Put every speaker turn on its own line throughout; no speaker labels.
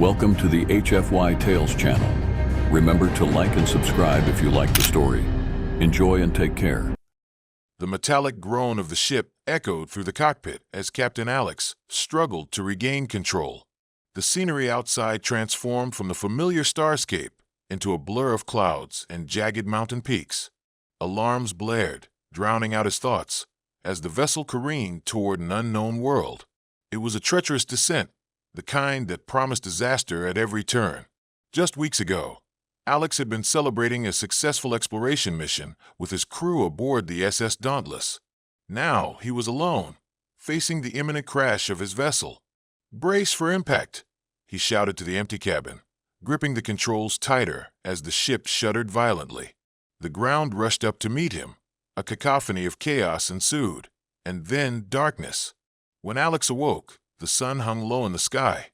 Welcome to the HFY Tales channel. Remember to like and subscribe if you like the story. Enjoy and take care.
The metallic groan of the ship echoed through the cockpit as Captain Alex struggled to regain control. The scenery outside transformed from the familiar starscape into a blur of clouds and jagged mountain peaks. Alarms blared, drowning out his thoughts, as the vessel careened toward an unknown world. It was a treacherous descent, the kind that promised disaster at every turn. Just weeks ago, Alex had been celebrating a successful exploration mission with his crew aboard the SS Dauntless. Now he was alone, facing the imminent crash of his vessel. "Brace for impact," he shouted to the empty cabin, gripping the controls tighter as the ship shuddered violently. The ground rushed up to meet him. A cacophony of chaos ensued, and then darkness. When Alex awoke, the sun hung low in the sky,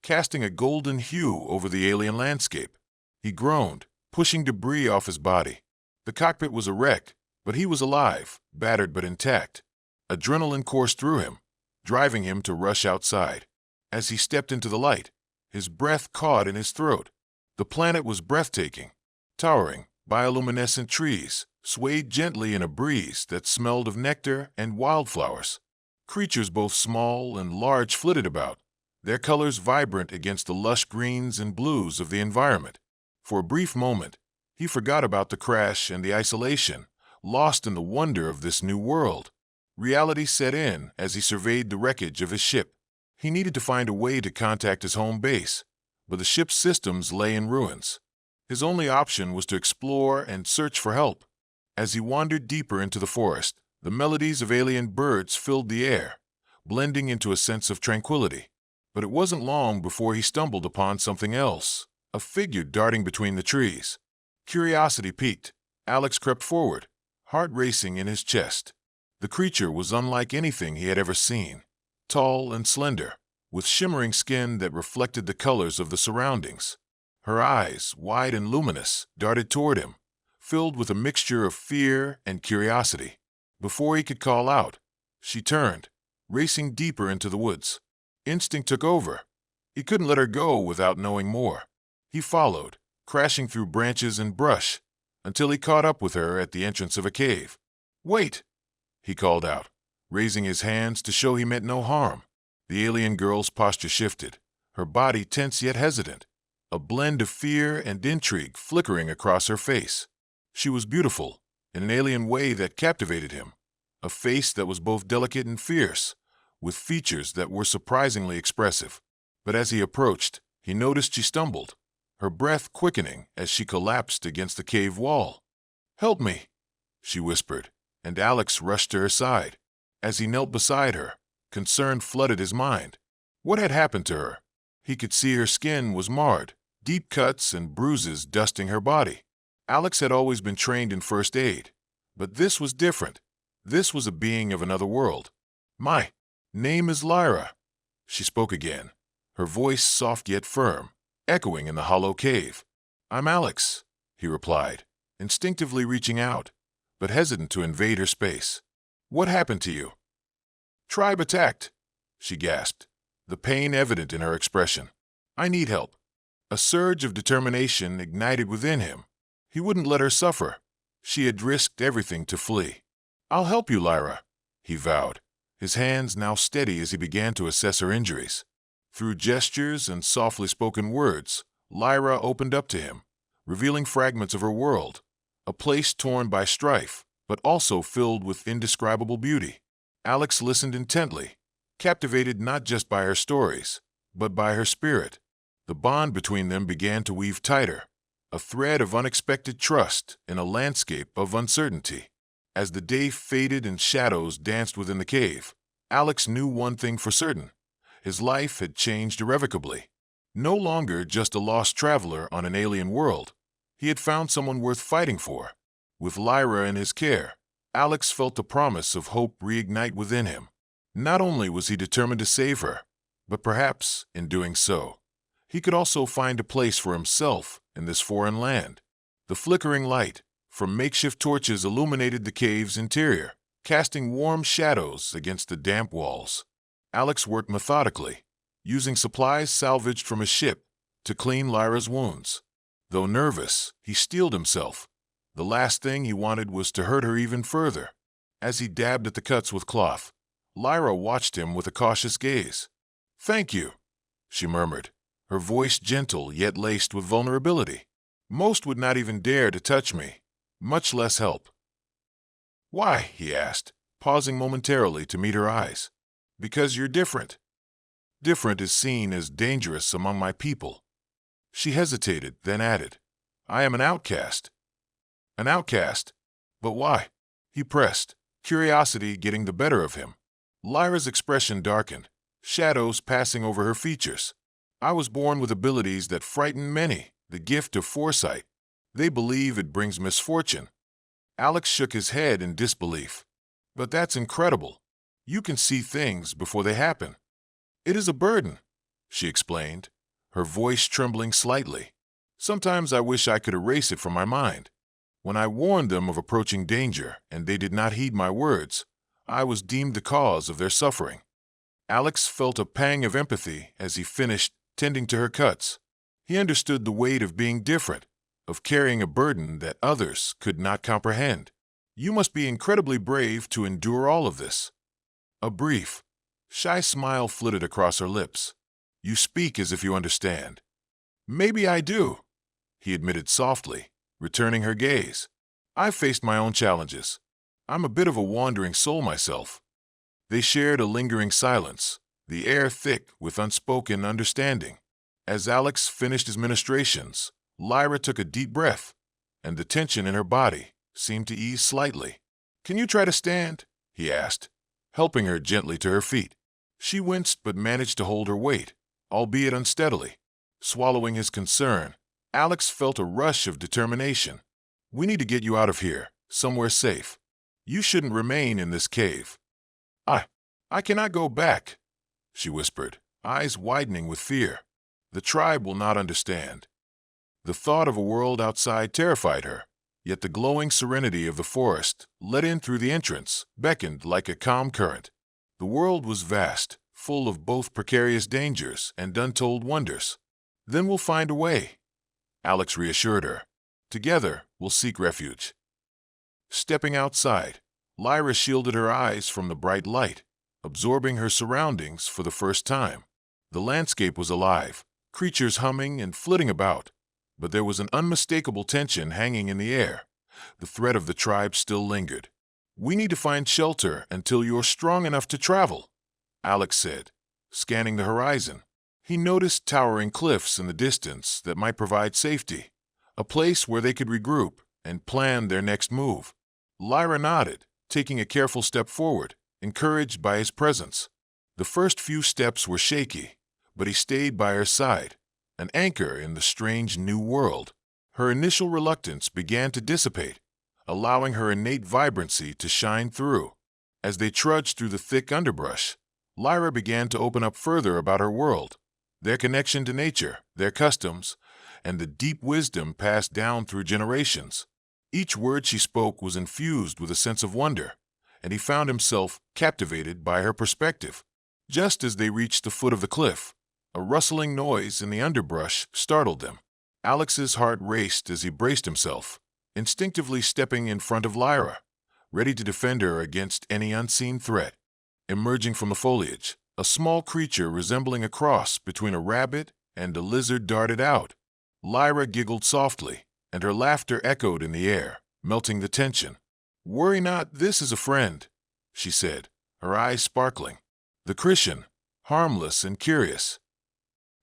casting a golden hue over the alien landscape. He groaned, pushing debris off his body. The cockpit was a wreck, but he was alive, battered but intact. Adrenaline coursed through him, driving him to rush outside. As he stepped into the light, his breath caught in his throat. The planet was breathtaking. Towering, bioluminescent trees swayed gently in a breeze that smelled of nectar and wildflowers. Creatures both small and large flitted about, their colors vibrant against the lush greens and blues of the environment. For a brief moment, he forgot about the crash and the isolation, lost in the wonder of this new world. Reality set in as he surveyed the wreckage of his ship. He needed to find a way to contact his home base, but the ship's systems lay in ruins. His only option was to explore and search for help. As he wandered deeper into the forest, the melodies of alien birds filled the air, blending into a sense of tranquility. But it wasn't long before he stumbled upon something else, a figure darting between the trees. Curiosity piqued. Alex crept forward, heart racing in his chest. The creature was unlike anything he had ever seen, tall and slender, with shimmering skin that reflected the colors of the surroundings. Her eyes, wide and luminous, darted toward him, filled with a mixture of fear and curiosity. Before he could call out, she turned, racing deeper into the woods. Instinct took over. He couldn't let her go without knowing more. He followed, crashing through branches and brush, until he caught up with her at the entrance of a cave. "Wait!" he called out, raising his hands to show he meant no harm. The alien girl's posture shifted, her body tense yet hesitant, a blend of fear and intrigue flickering across her face. She was beautiful, in an alien way that captivated him, a face that was both delicate and fierce, with features that were surprisingly expressive. But as he approached, he noticed she stumbled, her breath quickening as she collapsed against the cave wall. "Help me," she whispered, and Alex rushed to her side. As he knelt beside her, concern flooded his mind. What had happened to her? He could see her skin was marred, deep cuts and bruises dusting her body. Alex had always been trained in first aid, but this was different. This was a being of another world. "My name is Lyra," she spoke again, her voice soft yet firm, echoing in the hollow cave. "I'm Alex," he replied, instinctively reaching out, but hesitant to invade her space. "What happened to you?" "Tribe attacked," she gasped, the pain evident in her expression. "I need help." A surge of determination ignited within him. He wouldn't let her suffer. She had risked everything to flee. "I'll help you, Lyra," he vowed, his hands now steady as he began to assess her injuries. Through gestures and softly spoken words, Lyra opened up to him, revealing fragments of her world, a place torn by strife, but also filled with indescribable beauty. Alex listened intently, captivated not just by her stories, but by her spirit. The bond between them began to weave tighter, a thread of unexpected trust in a landscape of uncertainty. As the day faded and shadows danced within the cave, Alex knew one thing for certain. His life had changed irrevocably. No longer just a lost traveler on an alien world, he had found someone worth fighting for. With Lyra in his care, Alex felt the promise of hope reignite within him. Not only was he determined to save her, but perhaps, in doing so, he could also find a place for himself in this foreign land. The flickering light from makeshift torches illuminated the cave's interior, casting warm shadows against the damp walls. Alex worked methodically, using supplies salvaged from his ship to clean Lyra's wounds. Though nervous, he steeled himself. The last thing he wanted was to hurt her even further. As he dabbed at the cuts with cloth, Lyra watched him with a cautious gaze. "Thank you," she murmured, her voice gentle yet laced with vulnerability. "Most would not even dare to touch me, much less help." "Why?" he asked, pausing momentarily to meet her eyes. "Because you're different." "Different is seen as dangerous among my people." She hesitated, then added, "I am an outcast." "An outcast? But why?" he pressed, curiosity getting the better of him. Lyra's expression darkened, shadows passing over her features. "I was born with abilities that frighten many, the gift of foresight. They believe it brings misfortune." Alex shook his head in disbelief. "But that's incredible. You can see things before they happen." "It is a burden," she explained, her voice trembling slightly. "Sometimes I wish I could erase it from my mind. When I warned them of approaching danger and they did not heed my words, I was deemed the cause of their suffering." Alex felt a pang of empathy as he finished tending to her cuts. He understood the weight of being different, of carrying a burden that others could not comprehend. "You must be incredibly brave to endure all of this." A brief, shy smile flitted across her lips. "You speak as if you understand." "Maybe I do," he admitted softly, returning her gaze. "I've faced my own challenges. I'm a bit of a wandering soul myself." They shared a lingering silence, the air thick with unspoken understanding. As Alex finished his ministrations, Lyra took a deep breath, and the tension in her body seemed to ease slightly. "Can you try to stand?" he asked, helping her gently to her feet. She winced but managed to hold her weight, albeit unsteadily. Swallowing his concern, Alex felt a rush of determination. "We need to get you out of here, somewhere safe. You shouldn't remain in this cave." I cannot go back," she whispered, eyes widening with fear. "The tribe will not understand." The thought of a world outside terrified her, yet the glowing serenity of the forest, let in through the entrance, beckoned like a calm current. The world was vast, full of both precarious dangers and untold wonders. "Then we'll find a way," Alex reassured her. "Together, we'll seek refuge." Stepping outside, Lyra shielded her eyes from the bright light, absorbing her surroundings for the first time. The landscape was alive, creatures humming and flitting about, but there was an unmistakable tension hanging in the air. The threat of the tribe still lingered. "We need to find shelter until you're strong enough to travel," Alex said, scanning the horizon. He noticed towering cliffs in the distance that might provide safety, a place where they could regroup and plan their next move. Lyra nodded, taking a careful step forward, encouraged by his presence. The first few steps were shaky, but he stayed by her side, an anchor in the strange new world. Her initial reluctance began to dissipate, allowing her innate vibrancy to shine through. As they trudged through the thick underbrush, Lyra began to open up further about her world, their connection to nature, their customs, and the deep wisdom passed down through generations. Each word she spoke was infused with a sense of wonder, and he found himself captivated by her perspective. Just as they reached the foot of the cliff, a rustling noise in the underbrush startled them. Alex's heart raced as he braced himself, instinctively stepping in front of Lyra, ready to defend her against any unseen threat. Emerging from the foliage, a small creature resembling a cross between a rabbit and a lizard darted out. Lyra giggled softly, and her laughter echoed in the air, melting the tension. "Worry not, this is a friend," she said, her eyes sparkling. "The Christian, harmless and curious."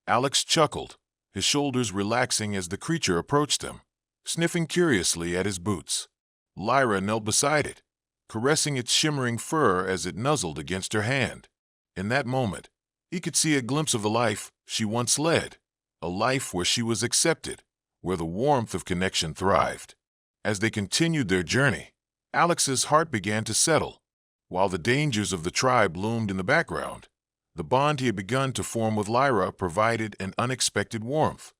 Alex chuckled, his shoulders relaxing as the creature approached them, sniffing curiously at his boots. Lyra knelt beside it, caressing its shimmering fur as it nuzzled against her hand. In that moment, he could see a glimpse of the life she once led, a life where she was accepted, where the warmth of connection thrived. As they continued their journey, Alex's heart began to settle. While the dangers of the tribe loomed in the background, the bond he had begun to form with Lyra provided an unexpected warmth.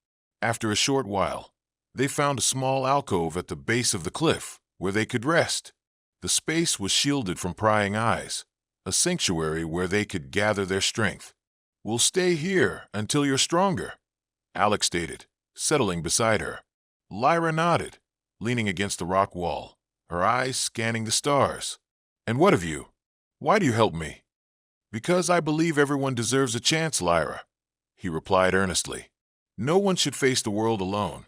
After a short while, they found a small alcove at the base of the cliff where they could rest. The space was shielded from prying eyes, a sanctuary where they could gather their strength. "We'll stay here until you're stronger," Alex stated, settling beside her. Lyra nodded, leaning against the rock wall, her eyes scanning the stars. And what of you? Why do you help me? Because I believe everyone deserves a chance, Lyra, he replied earnestly. No one should face the world alone.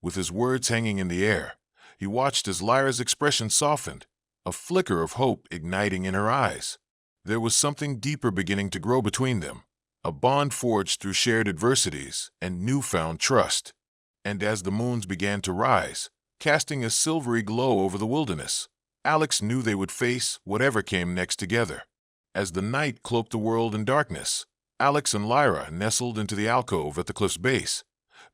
With his words hanging in the air, he watched as Lyra's expression softened, a flicker of hope igniting in her eyes. There was something deeper beginning to grow between them, a bond forged through shared adversities and newfound trust. And as the moons began to rise, casting a silvery glow over the wilderness, Alex knew they would face whatever came next together. As the night cloaked the world in darkness, Alex and Lyra nestled into the alcove at the cliff's base,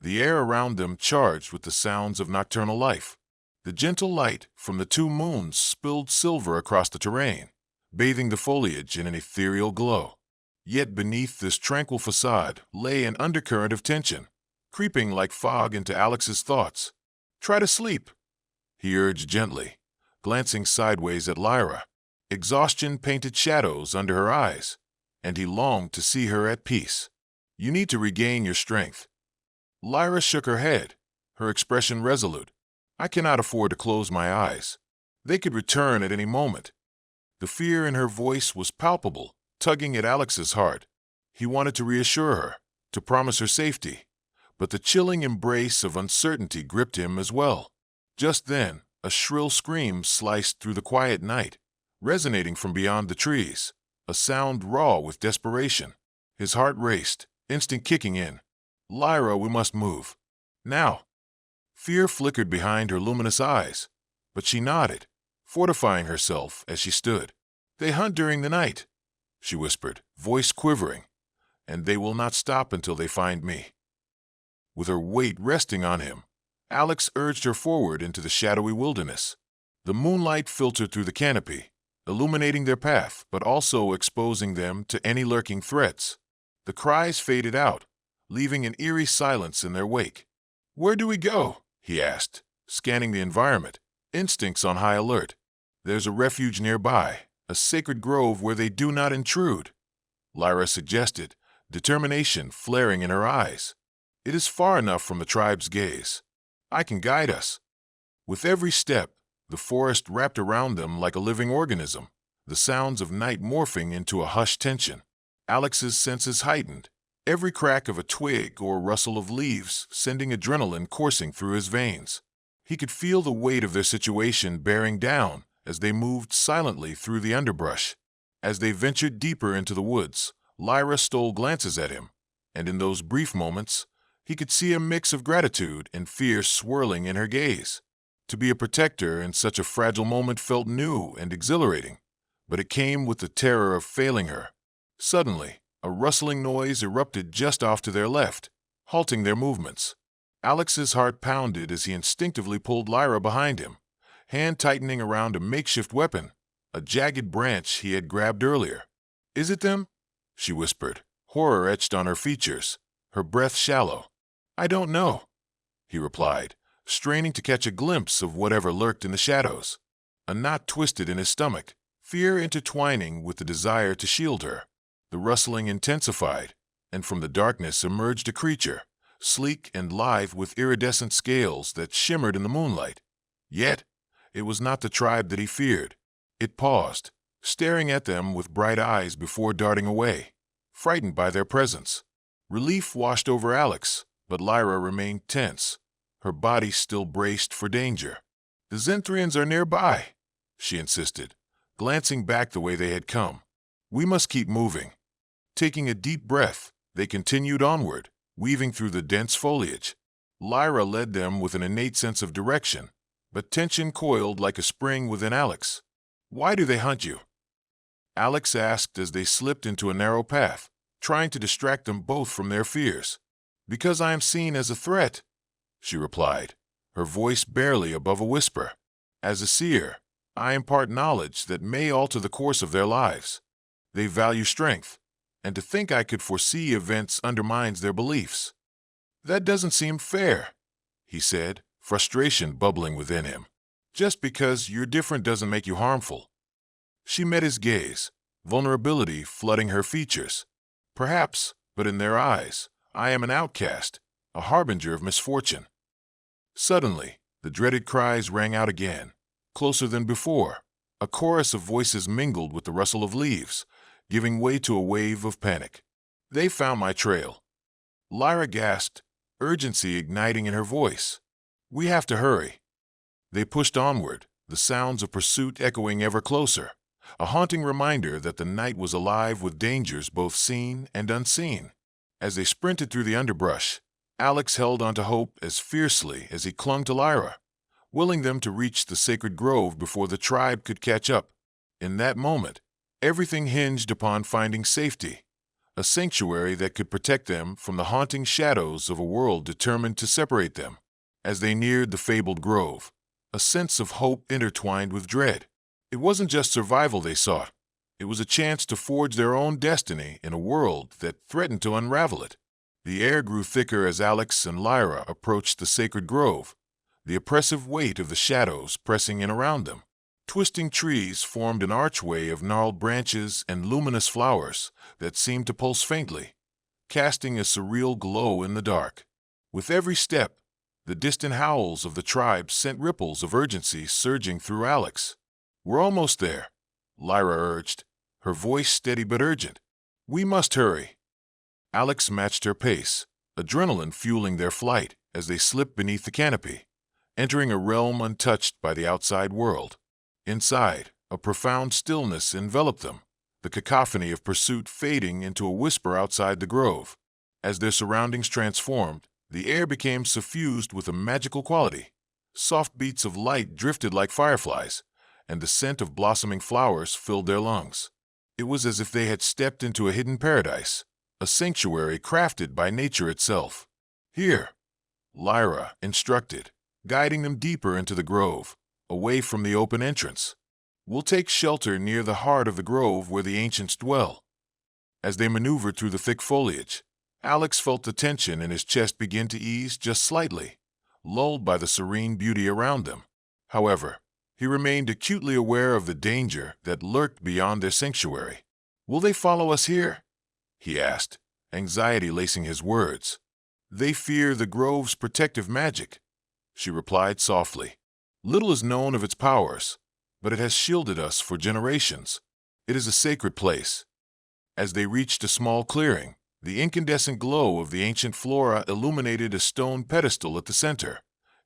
the air around them charged with the sounds of nocturnal life. The gentle light from the two moons spilled silver across the terrain, bathing the foliage in an ethereal glow. Yet beneath this tranquil facade lay an undercurrent of tension, creeping like fog into Alex's thoughts. "Try to sleep," he urged gently, glancing sideways at Lyra. Exhaustion painted shadows under her eyes, and he longed to see her at peace. "You need to regain your strength." Lyra shook her head, her expression resolute. "I cannot afford to close my eyes. They could return at any moment." The fear in her voice was palpable, tugging at Alex's heart. He wanted to reassure her, to promise her safety, but the chilling embrace of uncertainty gripped him as well. Just then, a shrill scream sliced through the quiet night, resonating from beyond the trees, a sound raw with desperation. His heart raced, instinct kicking in. "Lyra, we must move. Now." Fear flickered behind her luminous eyes, but she nodded, fortifying herself as she stood. "They hunt during the night," she whispered, voice quivering, "and they will not stop until they find me." With her weight resting on him, Alex urged her forward into the shadowy wilderness. The moonlight filtered through the canopy, illuminating their path but also exposing them to any lurking threats. The cries faded out, leaving an eerie silence in their wake. "Where do we go?" he asked, scanning the environment, instincts on high alert. "There's a refuge nearby, a sacred grove where they do not intrude," Lyra suggested, determination flaring in her eyes. "It is far enough from the tribe's gaze. I can guide us." With every step, the forest wrapped around them like a living organism, the sounds of night morphing into a hushed tension. Alex's senses heightened, every crack of a twig or rustle of leaves sending adrenaline coursing through his veins. He could feel the weight of their situation bearing down as they moved silently through the underbrush. As they ventured deeper into the woods, Lyra stole glances at him, and in those brief moments, he could see a mix of gratitude and fear swirling in her gaze. To be a protector in such a fragile moment felt new and exhilarating, but it came with the terror of failing her. Suddenly, a rustling noise erupted just off to their left, halting their movements. Alex's heart pounded as he instinctively pulled Lyra behind him, hand tightening around a makeshift weapon, a jagged branch he had grabbed earlier. "Is it them?" she whispered, horror etched on her features, her breath shallow. "I don't know," he replied, straining to catch a glimpse of whatever lurked in the shadows. A knot twisted in his stomach, fear intertwining with the desire to shield her. The rustling intensified, and from the darkness emerged a creature, sleek and lithe with iridescent scales that shimmered in the moonlight. Yet, it was not the tribe that he feared. It paused, staring at them with bright eyes before darting away, frightened by their presence. Relief washed over Alex, but Lyra remained tense, her body still braced for danger. "The Zenthrians are nearby," she insisted, glancing back the way they had come. "We must keep moving." Taking a deep breath, they continued onward, weaving through the dense foliage. Lyra led them with an innate sense of direction, but tension coiled like a spring within Alex. "Why do they hunt you?" Alex asked as they slipped into a narrow path, trying to distract them both from their fears. "Because I am seen as a threat," she replied, her voice barely above a whisper. "As a seer, I impart knowledge that may alter the course of their lives. They value strength, and to think I could foresee events undermines their beliefs." "That doesn't seem fair," he said, frustration bubbling within him. "Just because you're different doesn't make you harmful." She met his gaze, vulnerability flooding her features. "Perhaps, but in their eyes, I am an outcast, a harbinger of misfortune. Suddenly, the dreaded cries rang out again, closer than before. A chorus of voices mingled with the rustle of leaves, giving way to a wave of panic. They found my trail. Lyra gasped, urgency igniting in her voice. We have to hurry. They pushed onward, the sounds of pursuit echoing ever closer, a haunting reminder that the night was alive with dangers both seen and unseen. As they sprinted through the underbrush, Alex held onto Hope as fiercely as he clung to Lyra, willing them to reach the sacred grove before the tribe could catch up. In that moment, everything hinged upon finding safety, a sanctuary that could protect them from the haunting shadows of a world determined to separate them. As they neared the fabled grove, a sense of hope intertwined with dread. It wasn't just survival they sought. It was a chance to forge their own destiny in a world that threatened to unravel it. The air grew thicker as Alex and Lyra approached the sacred grove, the oppressive weight of the shadows pressing in around them. Twisting trees formed an archway of gnarled branches and luminous flowers that seemed to pulse faintly, casting a surreal glow in the dark. With every step, the distant howls of the tribe sent ripples of urgency surging through Alex. We're almost there, Lyra urged, her voice steady but urgent. We must hurry. Alex matched her pace, adrenaline fueling their flight as they slipped beneath the canopy, entering a realm untouched by the outside world. Inside, a profound stillness enveloped them, the cacophony of pursuit fading into a whisper outside the grove. As their surroundings transformed, the air became suffused with a magical quality. Soft beats of light drifted like fireflies, and the scent of blossoming flowers filled their lungs. It was as if they had stepped into a hidden paradise, a sanctuary crafted by nature itself. Here, Lyra instructed, guiding them deeper into the grove, away from the open entrance. We'll take shelter near the heart of the grove where the ancients dwell. As they maneuvered through the thick foliage, Alex felt the tension in his chest begin to ease just slightly, lulled by the serene beauty around them. However, he remained acutely aware of the danger that lurked beyond their sanctuary. Will they follow us here? He asked, anxiety lacing his words. They fear the grove's protective magic, she replied softly. Little is known of its powers, but it has shielded us for generations. It is a sacred place. As they reached a small clearing, the incandescent glow of the ancient flora illuminated a stone pedestal at the center,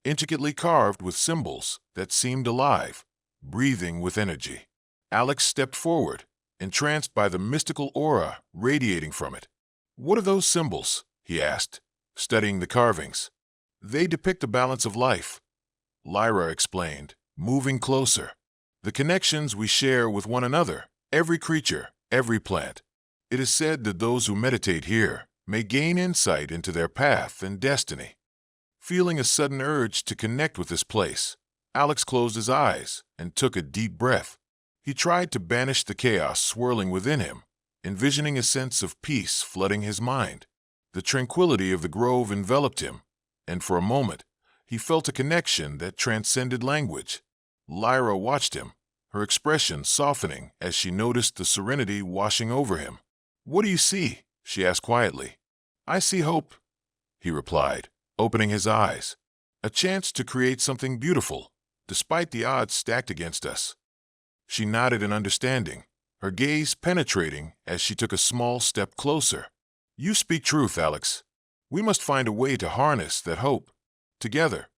intricately carved with symbols that seemed alive, breathing with energy. Alex stepped forward, entranced by the mystical aura radiating from it. What are those symbols? He asked, studying the carvings. They depict a balance of life, Lyra explained, moving closer. The connections we share with one another, every creature, every plant. It is said that those who meditate here may gain insight into their path and destiny. Feeling a sudden urge to connect with this place, Alex closed his eyes and took a deep breath. He tried to banish the chaos swirling within him, envisioning a sense of peace flooding his mind. The tranquility of the grove enveloped him, and for a moment, he felt a connection that transcended language. Lyra watched him, her expression softening as she noticed the serenity washing over him. What do you see? She asked quietly. I see hope, he replied, opening his eyes. A chance to create something beautiful, despite the odds stacked against us. She nodded in understanding, her gaze penetrating as she took a small step closer. You speak truth, Alex. We must find a way to harness that hope, together.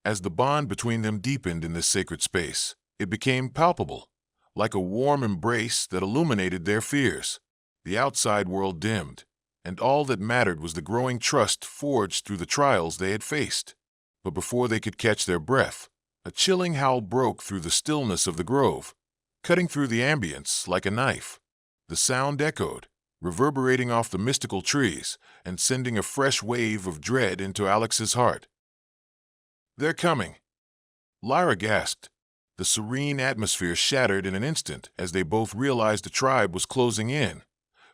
As the bond between them deepened in this sacred space, it became palpable, like a warm embrace that illuminated their fears. The outside world dimmed, and all that mattered was the growing trust forged through the trials they had faced. But before they could catch their breath, a chilling howl broke through the stillness of the grove, cutting through the ambience like a knife. The sound echoed, reverberating off the mystical trees and sending a fresh wave of dread into Alex's heart. They're coming. Lyra gasped. The serene atmosphere shattered in an instant as they both realized the tribe was closing in,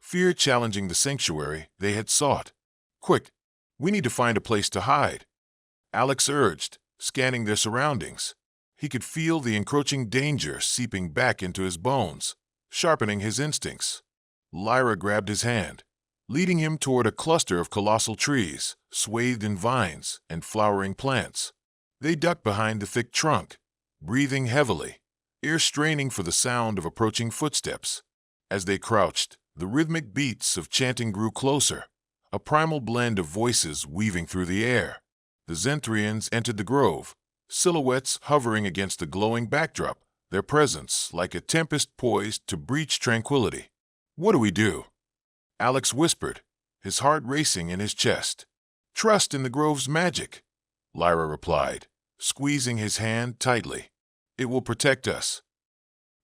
fear challenging the sanctuary they had sought. Quick, we need to find a place to hide, Alex urged, scanning their surroundings. He could feel the encroaching danger seeping back into his bones, sharpening his instincts. Lyra grabbed his hand, leading him toward a cluster of colossal trees, swathed in vines and flowering plants. They ducked behind the thick trunk, breathing heavily, ears straining for the sound of approaching footsteps. As they crouched, the rhythmic beats of chanting grew closer, a primal blend of voices weaving through the air. The Zentrians entered the grove, silhouettes hovering against the glowing backdrop, their presence like a tempest poised to breach tranquility. "What do we do?" Alex whispered, his heart racing in his chest. "Trust in the grove's magic," Lyra replied, squeezing his hand tightly. "It will protect us."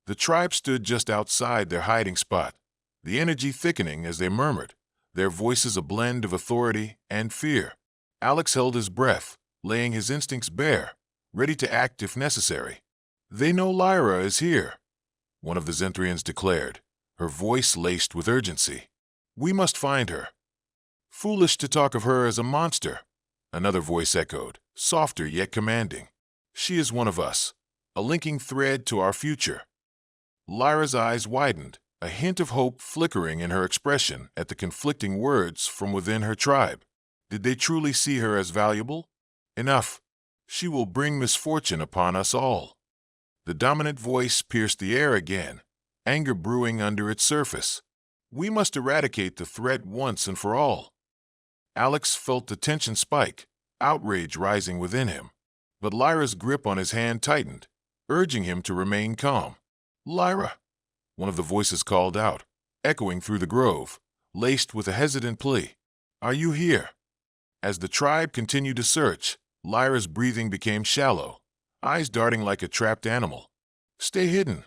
The tribe stood just outside their hiding spot, the energy thickening as they murmured, their voices a blend of authority and fear. Alex held his breath, laying his instincts bare, ready to act if necessary. "They know Lyra is here," one of the Zentrians declared, her voice laced with urgency. "We must find her." "Foolish to talk of her as a monster," another voice echoed, softer yet commanding. "She is one of us, a linking thread to our future." Lyra's eyes widened, a hint of hope flickering in her expression at the conflicting words from within her tribe. Did they truly see her as valuable? "Enough. She will bring misfortune upon us all." The dominant voice pierced the air again, anger brewing under its surface. "We must eradicate the threat once and for all." Alex felt the tension spike, outrage rising within him. But Lyra's grip on his hand tightened, urging him to remain calm. "Lyra," one of the voices called out, echoing through the grove, laced with a hesitant plea. "Are you here?" As the tribe continued to search, Lyra's breathing became shallow, eyes darting like a trapped animal. "Stay hidden,"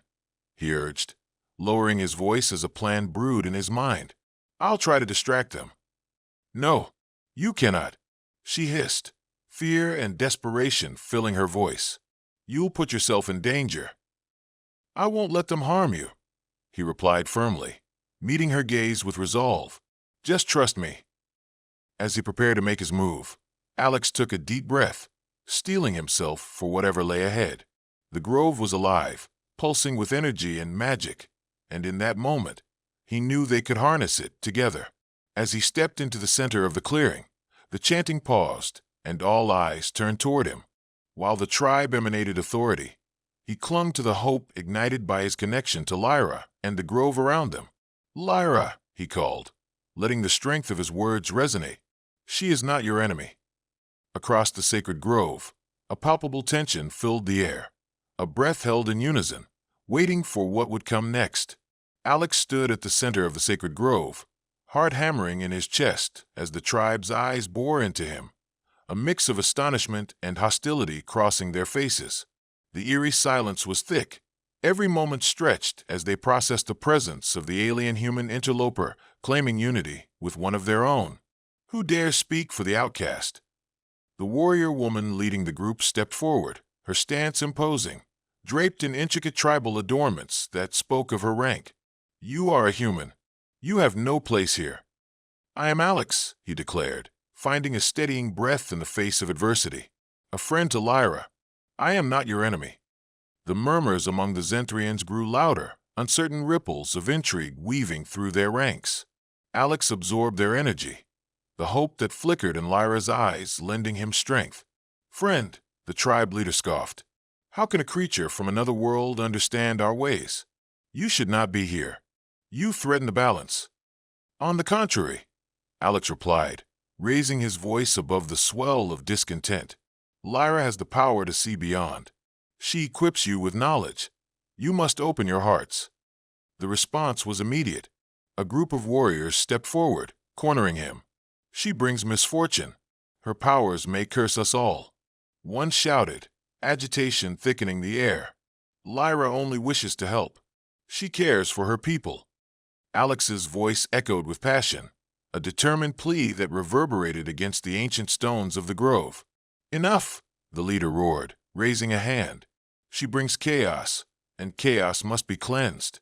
he urged, lowering his voice as a plan brewed in his mind. "I'll try to distract them." "No, you cannot," she hissed, fear and desperation filling her voice. "You'll put yourself in danger." "I won't let them harm you," he replied firmly, meeting her gaze with resolve. "Just trust me." As he prepared to make his move, Alex took a deep breath, steeling himself for whatever lay ahead. The grove was alive, pulsing with energy and magic, and in that moment, he knew they could harness it together. As he stepped into the center of the clearing, the chanting paused, and all eyes turned toward him. While the tribe emanated authority, he clung to the hope ignited by his connection to Lyra and the grove around them. "Lyra," he called, letting the strength of his words resonate. "She is not your enemy." Across the sacred grove, a palpable tension filled the air, a breath held in unison, waiting for what would come next. Alex stood at the center of the sacred grove, heart hammering in his chest as the tribe's eyes bore into him, a mix of astonishment and hostility crossing their faces. The eerie silence was thick, every moment stretched as they processed the presence of the alien-human interloper claiming unity with one of their own. Who dares speak for the outcast? The warrior woman leading the group stepped forward, her stance imposing, draped in intricate tribal adornments that spoke of her rank. "You are a human. You have no place here." "I am Alex," he declared, finding a steadying breath in the face of adversity. "A friend to Lyra. I am not your enemy." The murmurs among the Zentrians grew louder, uncertain ripples of intrigue weaving through their ranks. Alex absorbed their energy, the hope that flickered in Lyra's eyes lending him strength. "Friend," the tribe leader scoffed. "How can a creature from another world understand our ways? You should not be here. You threaten the balance." "On the contrary," Alex replied, raising his voice above the swell of discontent. "Lyra has the power to see beyond. She equips you with knowledge. You must open your hearts." The response was immediate. A group of warriors stepped forward, cornering him. "She brings misfortune. Her powers may curse us all." One shouted, agitation thickening the air. "Lyra only wishes to help. She cares for her people." Alex's voice echoed with passion, a determined plea that reverberated against the ancient stones of the grove. "Enough!" the leader roared, raising a hand. "She brings chaos, and chaos must be cleansed."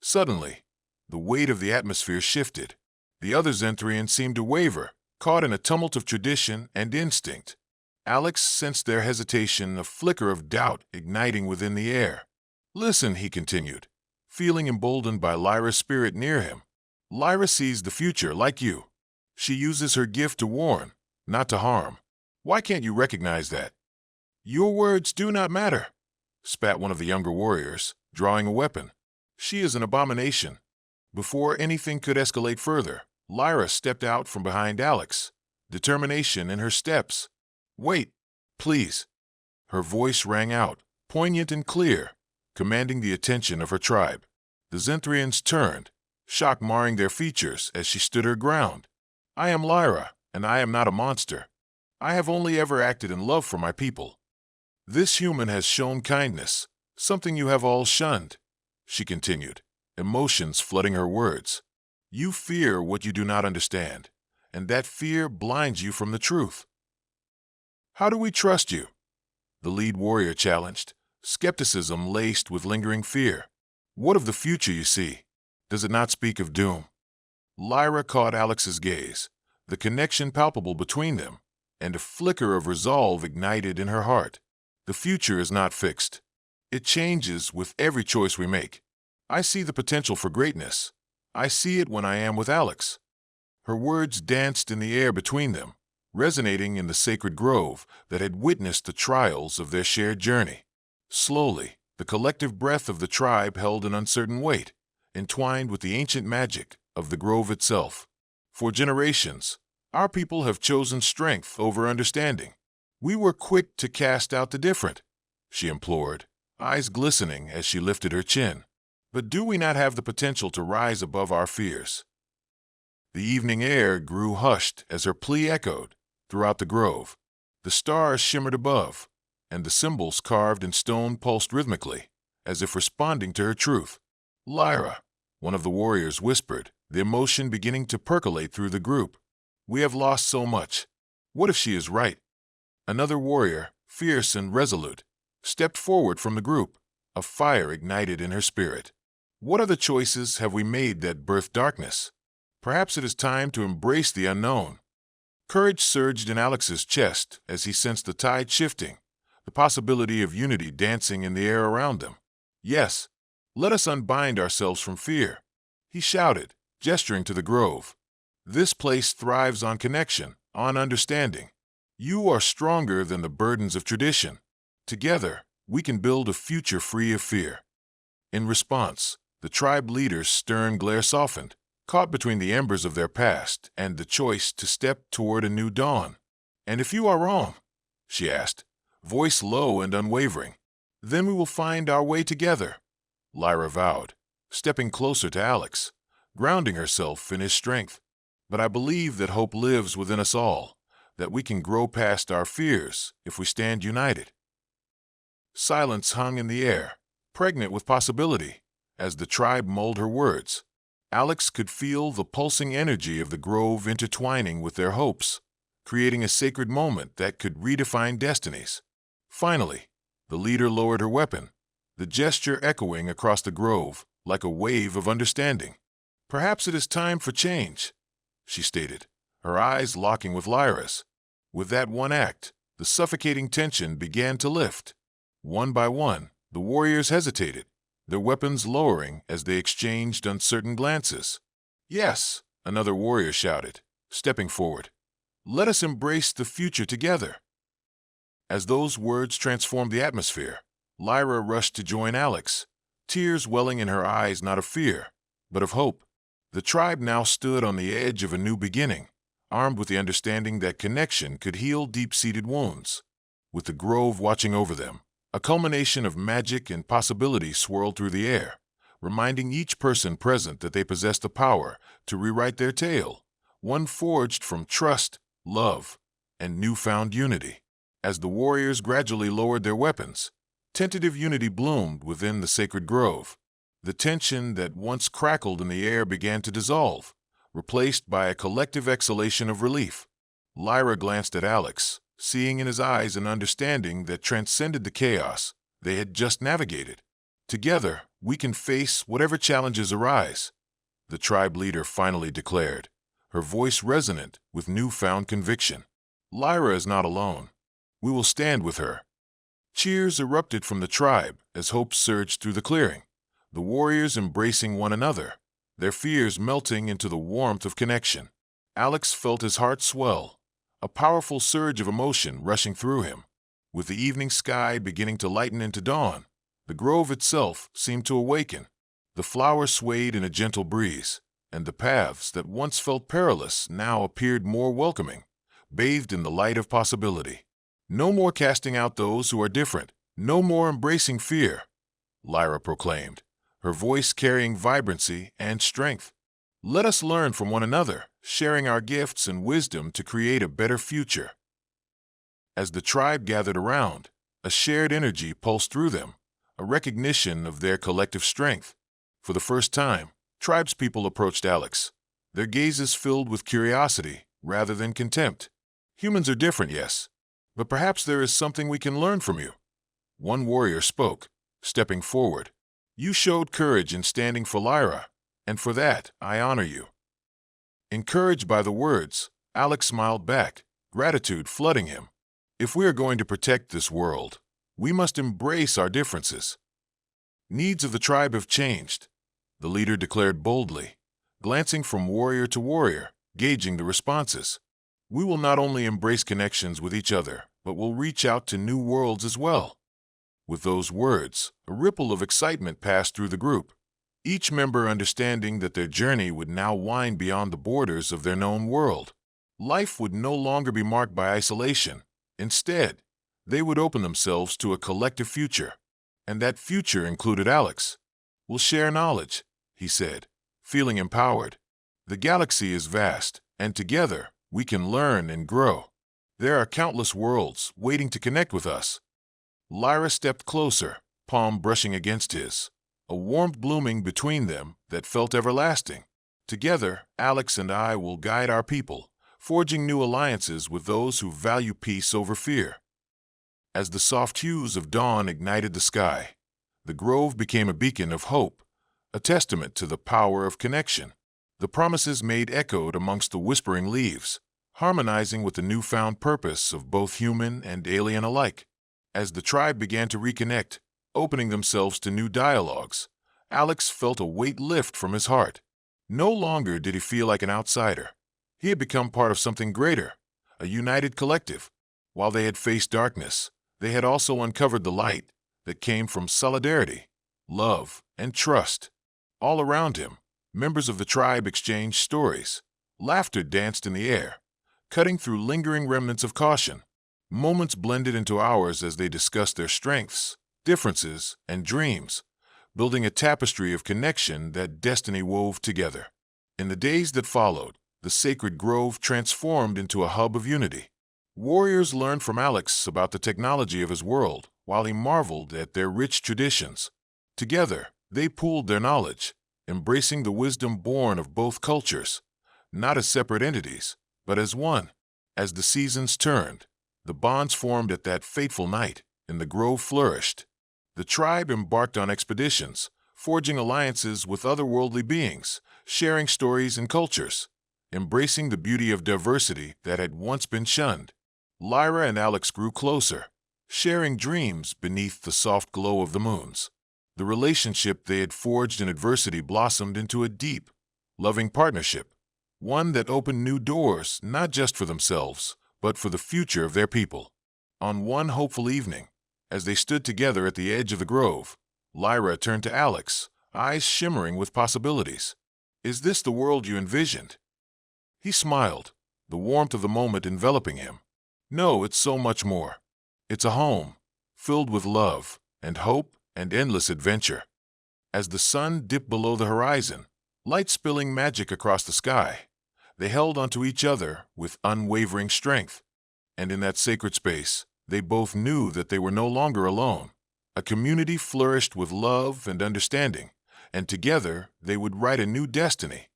Suddenly, the weight of the atmosphere shifted. The other Zentrians seemed to waver, caught in a tumult of tradition and instinct. Alex sensed their hesitation, a flicker of doubt igniting within the air. "Listen," he continued, feeling emboldened by Lyra's spirit near him. Lyra sees the future like you. She uses her gift to warn, not to harm. Why can't you recognize that? Your words do not matter, spat one of the younger warriors, drawing a weapon. She is an abomination. Before anything could escalate further, Lyra stepped out from behind Alex, determination in her steps. Wait, please. Her voice rang out, poignant and clear, commanding the attention of her tribe. The Zenthrians turned, shock marring their features as she stood her ground. I am Lyra, and I am not a monster. I have only ever acted in love for my people. This human has shown kindness, something you have all shunned, she continued, emotions flooding her words. You fear what you do not understand, and that fear blinds you from the truth. How do we trust you? The lead warrior challenged, skepticism laced with lingering fear. What of the future you see? Does it not speak of doom? Lyra caught Alex's gaze, the connection palpable between them, and a flicker of resolve ignited in her heart. The future is not fixed. It changes with every choice we make. I see the potential for greatness. I see it when I am with Alex. Her words danced in the air between them, resonating in the sacred grove that had witnessed the trials of their shared journey. Slowly, the collective breath of the tribe held an uncertain weight, entwined with the ancient magic of the grove itself. For generations, our people have chosen strength over understanding. We were quick to cast out the different, she implored, eyes glistening as she lifted her chin. But do we not have the potential to rise above our fears? The evening air grew hushed as her plea echoed throughout the grove. The stars shimmered above, and the symbols carved in stone pulsed rhythmically, as if responding to her truth. Lyra, one of the warriors whispered, the emotion beginning to percolate through the group. We have lost so much. What if she is right? Another warrior, fierce and resolute, stepped forward from the group, a fire ignited in her spirit. What other choices have we made that birth darkness? Perhaps it is time to embrace the unknown. Courage surged in Alex's chest as he sensed the tide shifting, the possibility of unity dancing in the air around them. Yes, let us unbind ourselves from fear, he shouted, gesturing to the grove. This place thrives on connection, on understanding. You are stronger than the burdens of tradition. Together, we can build a future free of fear. In response, the tribe leader's stern glare softened, caught between the embers of their past and the choice to step toward a new dawn. And if you are wrong, she asked, voice low and unwavering, then we will find our way together, Lyra vowed, stepping closer to Alex, grounding herself in his strength. But I believe that hope lives within us all, that we can grow past our fears if we stand united. Silence hung in the air, pregnant with possibility, as the tribe mulled her words. Alex could feel the pulsing energy of the grove intertwining with their hopes, creating a sacred moment that could redefine destinies. Finally, the leader lowered her weapon, the gesture echoing across the grove like a wave of understanding. Perhaps it is time for change, she stated, her eyes locking with Lyra's. With that one act, the suffocating tension began to lift. One by one, the warriors hesitated, their weapons lowering as they exchanged uncertain glances. Yes, another warrior shouted, stepping forward. Let us embrace the future together. As those words transformed the atmosphere, Lyra rushed to join Alex, tears welling in her eyes not of fear, but of hope. The tribe now stood on the edge of a new beginning, armed with the understanding that connection could heal deep-seated wounds. With the grove watching over them, a culmination of magic and possibility swirled through the air, reminding each person present that they possessed the power to rewrite their tale, one forged from trust, love, and newfound unity. As the warriors gradually lowered their weapons, tentative unity bloomed within the sacred grove. The tension that once crackled in the air began to dissolve, replaced by a collective exhalation of relief. Lyra glanced at Alex, seeing in his eyes an understanding that transcended the chaos they had just navigated. Together, we can face whatever challenges arise, the tribe leader finally declared, her voice resonant with newfound conviction. Lyra is not alone. We will stand with her. Cheers erupted from the tribe as hope surged through the clearing, the warriors embracing one another, their fears melting into the warmth of connection. Alex felt his heart swell, a powerful surge of emotion rushing through him. With the evening sky beginning to lighten into dawn, the grove itself seemed to awaken. The flowers swayed in a gentle breeze, and the paths that once felt perilous now appeared more welcoming, bathed in the light of possibility. No more casting out those who are different, no more embracing fear, Lyra proclaimed, her voice carrying vibrancy and strength. Let us learn from one another, sharing our gifts and wisdom to create a better future. As the tribe gathered around, a shared energy pulsed through them, a recognition of their collective strength. For the first time, tribespeople approached Alex, their gazes filled with curiosity rather than contempt. Humans are different, yes, but perhaps there is something we can learn from you. One warrior spoke, stepping forward. You showed courage in standing for Lyra, and for that I honor you. Encouraged by the words, Alex smiled back, gratitude flooding him. If we are going to protect this world, we must embrace our differences. Needs of the tribe have changed, the leader declared boldly, glancing from warrior to warrior, gauging the responses. We will not only embrace connections with each other, but will reach out to new worlds as well. With those words, a ripple of excitement passed through the group, each member understanding that their journey would now wind beyond the borders of their known world. Life would no longer be marked by isolation. Instead, they would open themselves to a collective future, and that future included Alex. We'll share knowledge, he said, feeling empowered. The galaxy is vast, and together we can learn and grow. There are countless worlds waiting to connect with us. Lyra stepped closer, palm brushing against his, a warmth blooming between them that felt everlasting. Together, Alex and I will guide our people, forging new alliances with those who value peace over fear. As the soft hues of dawn ignited the sky, the grove became a beacon of hope, a testament to the power of connection. The promises made echoed amongst the whispering leaves, harmonizing with the newfound purpose of both human and alien alike. As the tribe began to reconnect, opening themselves to new dialogues, Alex felt a weight lift from his heart. No longer did he feel like an outsider. He had become part of something greater, a united collective. While they had faced darkness, they had also uncovered the light that came from solidarity, love, and trust. All around him, members of the tribe exchanged stories. Laughter danced in the air, cutting through lingering remnants of caution. Moments blended into hours as they discussed their strengths, differences, and dreams, building a tapestry of connection that destiny wove together. In the days that followed, the sacred grove transformed into a hub of unity. Warriors learned from Alex about the technology of his world, while he marveled at their rich traditions. Together, they pooled their knowledge, embracing the wisdom born of both cultures, not as separate entities, but as one. As the seasons turned, the bonds formed at that fateful night, and the grove flourished. The tribe embarked on expeditions, forging alliances with otherworldly beings, sharing stories and cultures, embracing the beauty of diversity that had once been shunned. Lyra and Alex grew closer, sharing dreams beneath the soft glow of the moons. The relationship they had forged in adversity blossomed into a deep, loving partnership, one that opened new doors not just for themselves, but for the future of their people. On one hopeful evening, as they stood together at the edge of the grove, Lyra turned to Alex, eyes shimmering with possibilities. Is this the world you envisioned? He smiled, the warmth of the moment enveloping him. No, it's so much more. It's a home, filled with love and hope and endless adventure. As the sun dipped below the horizon, light spilling magic across the sky, they held onto each other with unwavering strength. And in that sacred space, they both knew that they were no longer alone. A community flourished with love and understanding, and together they would write a new destiny,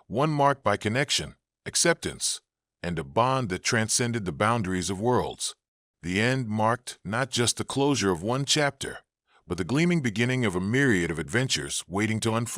one marked by connection, acceptance, and a bond that transcended the boundaries of worlds. The end marked not just the closure of one chapter, but the gleaming beginning of a myriad of adventures waiting to unfold.